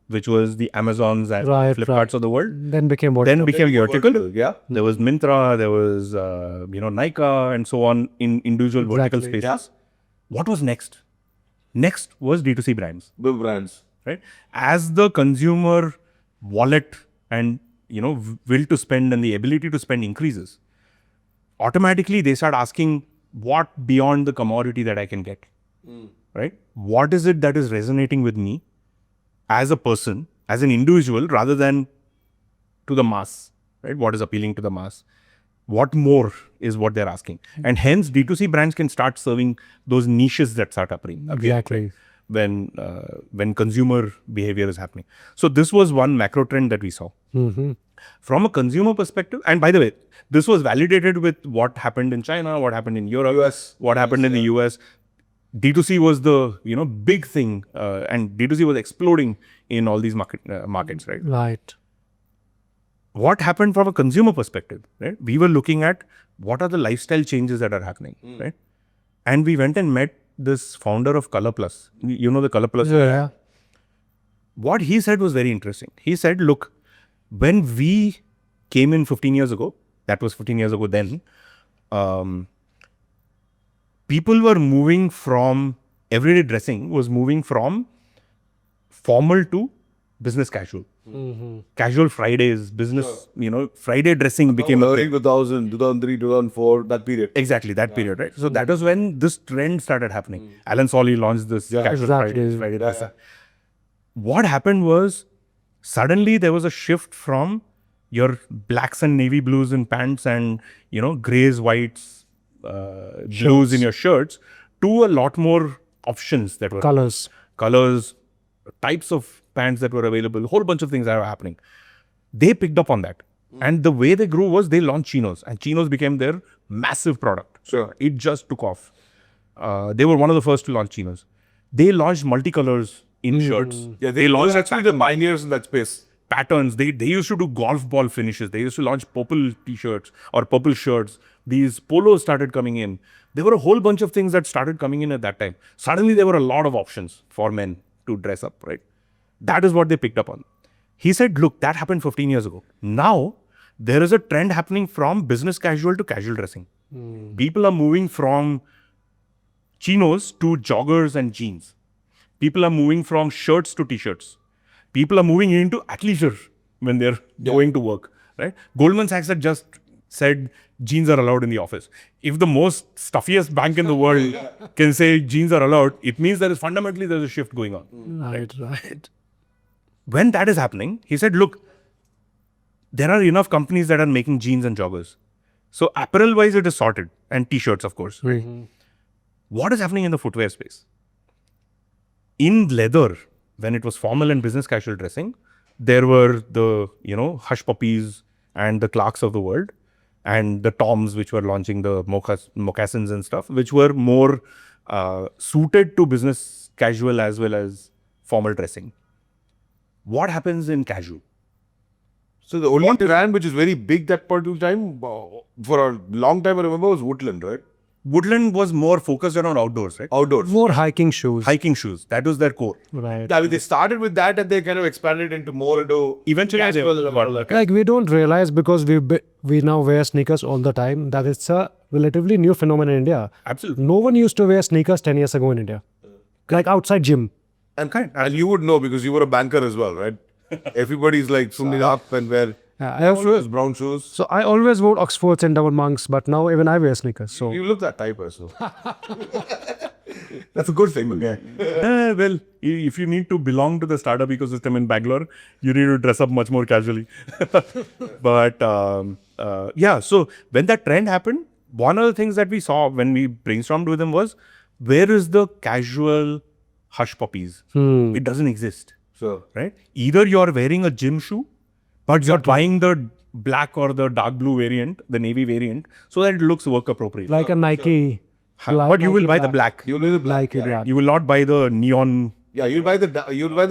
which was the Amazons and Flipkarts of the world. Then became what? Then became vertical. Yeah. There was Myntra, there was Nykaa and so on in individual vertical spaces. Yeah. What was next? Next was D2C brands. Big brands. Right? As the consumer wallet and will to spend and the ability to spend increases, automatically they start asking, what beyond the commodity that I can get? Right? What is it that is resonating with me as a person, as an individual, rather than to the mass, right? What is appealing to the mass? What more is what they're asking? And hence D2C brands can start serving those niches that start appearing. Exactly. When consumer behavior is happening. So this was one macro trend that we saw. From a consumer perspective, and by the way, this was validated with what happened in China, what happened in Europe, US, what happened in the US. D2C was the big thing, and D2C was exploding in all these markets, right? Right. What happened from a consumer perspective, right? We were looking at what are the lifestyle changes that are happening, right? And we went and met this founder of Color Plus. You know the Color Plus? Yeah. What he said was very interesting. He said, look, when we came in 15 years ago, that was 15 years ago then, people were moving from, everyday dressing was moving from formal to business casual. Casual Fridays, business, Friday dressing became early 2000, 2003, 2004, that period. Exactly, that period, right? So that was when this trend started happening. Alan Solly launched this casual Friday dress. What happened was, suddenly there was a shift from your blacks and navy blues in pants and, grays, whites, blues in your shirts, to a lot more options that were Colors, types of pants that were available, a whole bunch of things that were happening. They picked up on that. And the way they grew was they launched chinos, and chinos became their massive product. Sure. It just took off. They were one of the first to launch chinos. They launched multicolors in shirts. Yeah, they launched actually the pioneers in that space. Patterns. They used to do golf ball finishes. They used to launch purple t-shirts or purple shirts. These polos started coming in. There were a whole bunch of things that started coming in at that time. Suddenly there were a lot of options for men to dress up, right? That is what they picked up on. He said, look, that happened 15 years ago. Now, there is a trend happening from business casual to casual dressing. People are moving from chinos to joggers and jeans. People are moving from shirts to t-shirts. People are moving into athleisure when they're going to work, right? Goldman Sachs had just said jeans are allowed in the office. If the most stuffiest bank in the world can say jeans are allowed, it means there's a shift going on. Right. When that is happening, he said, look, there are enough companies that are making jeans and joggers. So apparel-wise, it is sorted. And t-shirts, of course. What is happening in the footwear space? In leather, when it was formal and business casual dressing, there were the, Hush Puppies and the Clarks of the world, and the Toms, which were launching the moccasins and stuff, which were more suited to business casual as well as formal dressing. What happens in casual? So the only brand which is very big that particular time, for a long time I remember, was Woodland, right? Woodland was more focused around outdoors, right? Outdoors. More hiking shoes. Hiking shoes. That was their core. Right. I mean, they started with that and they kind of expanded into more into... Eventually, Like we don't realize because we now wear sneakers all the time that it's a relatively new phenomenon in India. Absolutely. No one used to wear sneakers 10 years ago in India. Like outside gym. And you would know because you were a banker as well, right? Everybody's like swimming up and wear brown shoes. So I always wore Oxfords and double monks, but now even I wear sneakers. So You look that type also. That's a good thing. Yeah. Well, if you need to belong to the startup ecosystem in Bangalore, you need to dress up much more casually. But so when that trend happened, one of the things that we saw when we brainstormed with them was, where is the casual Hush Puppies? It doesn't exist. So, Right? Either you're wearing a gym shoe, but you're buying the black or the dark blue variant, the navy variant, so that it looks work appropriate. like a Nike. But you will buy the black. you'll buy the black. Nike black. You will not buy the neon. Yeah, you'll buy the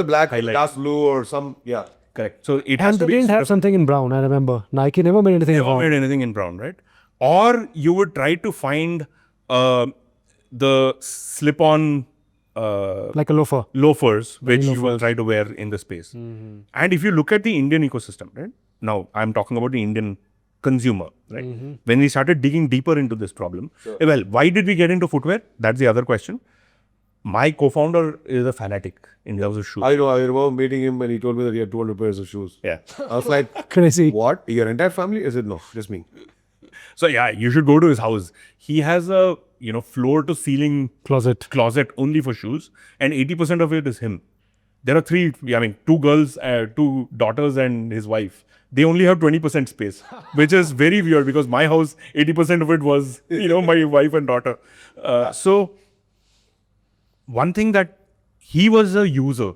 black, Highlight. dark blue or some, yeah. Correct. So it has And to they be didn't have something in brown, I remember. Nike never made anything in never brown. made anything in brown, right? Or you would try to find the slip-on Like a loafer. loafers, which you will try to wear in the space. And if you look at the Indian ecosystem, right? Now, I'm talking about the Indian consumer, right? When we started digging deeper into this problem, well, why did we get into footwear? That's the other question. My co-founder is a fanatic in terms of shoes. I know, I remember meeting him and he told me that he had 200 pairs of shoes. Yeah. I was like, Crazy. what? Your entire family? Is it no? Just me. So yeah, you should go to his house. He has a, floor to ceiling closet only for shoes, and 80% of it is him. There are two girls, 2 daughters and his wife. They only have 20% space, which is very weird because my house, 80% of it was, my wife and daughter. So one thing that he was a user,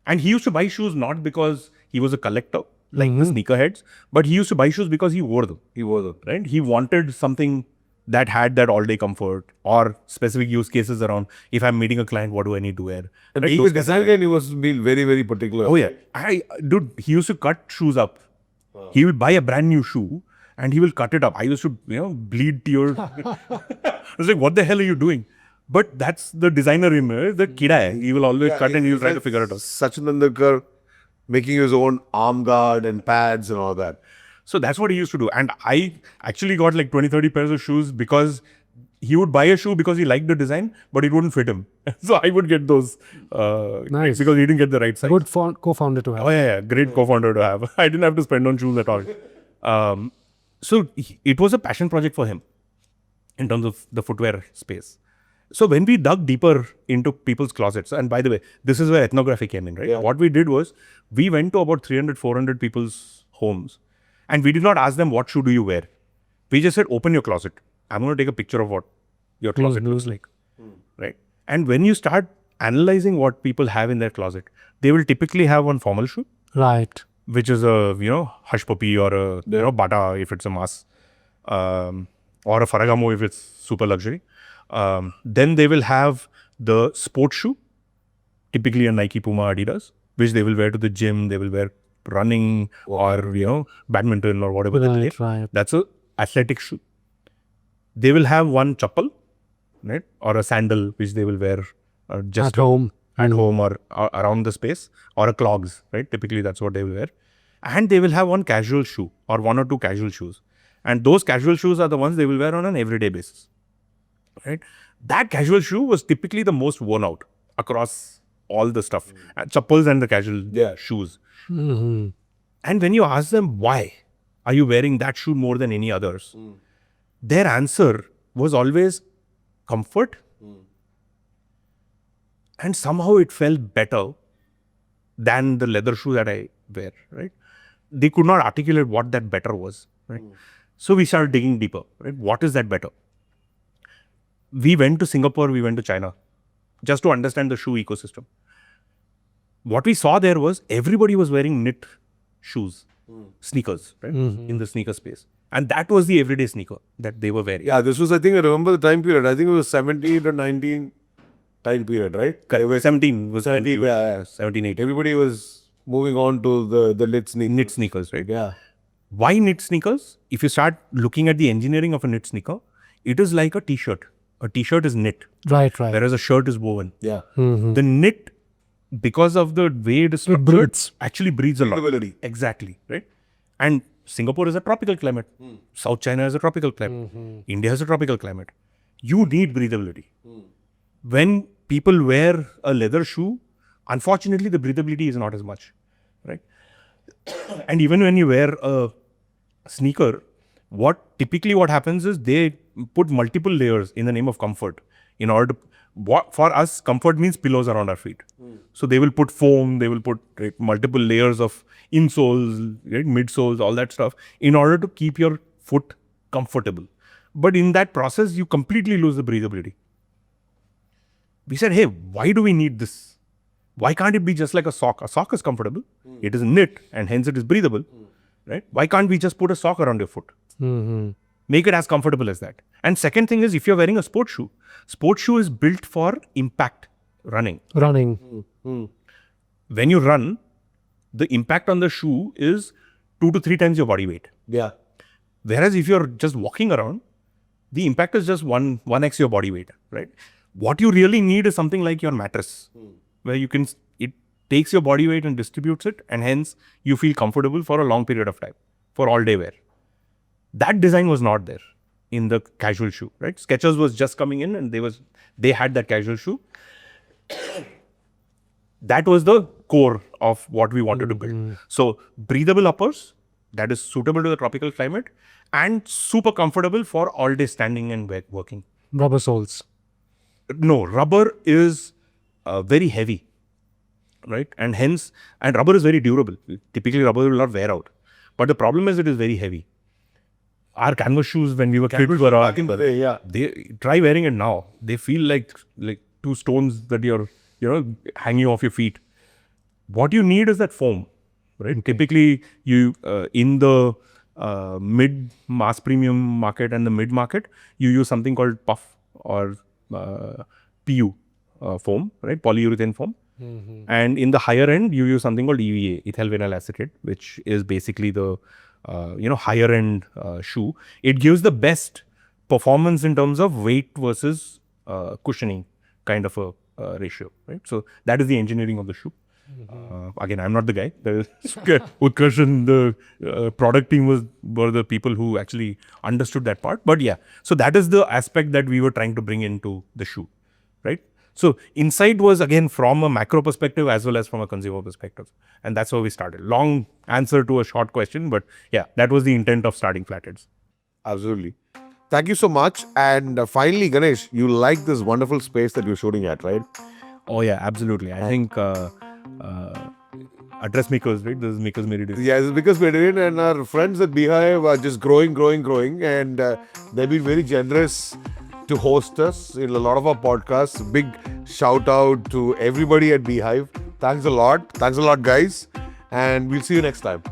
and he used to buy shoes not because he was a collector, like the sneakerheads, but he used to buy shoes because he wore them. Right? He wanted something that had that all-day comfort or specific use cases around, if I'm meeting a client, what do I need to wear? And Right? being a design guy, he was being very, very particular. Oh yeah. He used to cut shoes up. He would buy a brand new shoe and he will cut it up. I used to, bleed tears. I was like, what the hell are you doing? But that's the designer in me, the kid hai. He will always cut and he will try to figure it out. Sachin Tendulkar making his own arm guard and pads and all that. So that's what he used to do. And I actually got like 20-30 pairs of shoes because he would buy a shoe because he liked the design, but it wouldn't fit him. So I would get those Nice. because he didn't get the right size. Good co-founder to have. Oh yeah, great co-founder to have. I didn't have to spend on shoes at all. So it was a passion project for him in terms of the footwear space. So when we dug deeper into people's closets, and by the way, this is where ethnography came in, right? Yeah. What we did was we went to about 300-400 people's homes, and we did not ask them, what shoe do you wear? We just said, open your closet. I'm going to take a picture of what your closet looks like. Right? And when you start analyzing what people have in their closet, they will typically have one formal shoe, Right. which is a, Hush Puppy or a, Bata if it's a mass, or a Ferragamo if it's super luxury. Then they will have the sports shoe, typically a Nike, Puma, Adidas, which they will wear to the gym, they will wear running or, badminton or whatever they play. Right. That's a athletic shoe. They will have one chappal, right? Or a sandal, which they will wear just At home. at home or around the space, or a clogs, right? Typically, that's what they will wear. And they will have one casual shoe or one or two casual shoes. And those casual shoes are the ones they will wear on an everyday basis, right? That casual shoe was typically the most worn out across all the stuff. Chappals and the casual shoes. Mm-hmm. And when you ask them, why are you wearing that shoe more than any others? Their answer was always comfort. And somehow it felt better than the leather shoe that I wear, right? They could not articulate what that better was, right? So we started digging deeper, right? What is that better? We went to Singapore, we went to China, just to understand the shoe ecosystem. What we saw there was everybody was wearing knit shoes, sneakers, right? In the sneaker space. And that was the everyday sneaker that they were wearing. Yeah, this was, I think, I remember the time period. I think it was 17 to 19 time period, right? Correct. 17 was 17, yeah. 17, 18. Everybody was moving on to the knit sneakers. Knit sneakers, right? Yeah. Why knit sneakers? If you start looking at the engineering of a knit sneaker, it is like a t-shirt. A t-shirt is knit, Right. whereas a shirt is woven. Yeah. The knit, because of the way it is structured, breathes. actually breathes a lot. Breathability. Exactly, right? And Singapore is a tropical climate. South China is a tropical climate. India is a tropical climate. You need breathability. When people wear a leather shoe, unfortunately, the breathability is not as much, right? And even when you wear a sneaker, what happens is they put multiple layers in the name of comfort. In order to, for us, comfort means pillows around our feet. So they will put foam, they will put multiple layers of insoles, midsoles, all that stuff, in order to keep your foot comfortable. But in that process, you completely lose the breathability. We said, hey, why do we need this? Why can't it be just like a sock? A sock is comfortable. It is knit and hence it is breathable. Right? Why can't we just put a sock around your foot? Make it as comfortable as that. And second thing is, if you're wearing a sports shoe is built for impact running. When you run, the impact on the shoe is 2 to 3 times your body weight. Yeah. Whereas if you're just walking around, the impact is just 1x your body weight, right? What you really need is something like your mattress, where it takes your body weight and distributes it, and hence you feel comfortable for a long period of time, for all day wear. That design was not there in the casual shoe, right? Skechers was just coming in and they had that casual shoe. That was the core of what we wanted to build. So breathable uppers, that is suitable to the tropical climate, and super comfortable for all day standing and working. Rubber soles. No, rubber is very heavy, right? And rubber is very durable. Typically, rubber will not wear out. But the problem is it is very heavy. Our canvas shoes, when we were kids, they try wearing it now. They feel like 2 stones that you're hanging off your feet. What you need is that foam, right? Typically, you in the mid mass premium market and the mid market, you use something called puff or PU foam, right? Polyurethane foam. And in the higher end, you use something called EVA, ethyl vinyl acetate, which is basically the higher end shoe. It gives the best performance in terms of weight versus cushioning kind of a ratio, right? So that is the engineering of the shoe. Again, I'm not the guy. Utkarsh and the product team were the people who actually understood that part. But yeah, so that is the aspect that we were trying to bring into the shoe, right? So insight was again from a macro perspective as well as from a consumer perspective. And that's how we started. Long answer to a short question, but yeah, that was the intent of starting Flatheads. Absolutely. Thank you so much. And finally, Ganesh, you like this wonderful space that you're shooting at, right? Oh yeah, absolutely. I think address makers, right? This is makers made it. Yeah, it's because we're doing it, and our friends at Beehive are just growing, and they've been very generous to host us in a lot of our podcasts. Big shout out to everybody at Beehive. Thanks a lot. Thanks a lot, guys. And we'll see you next time.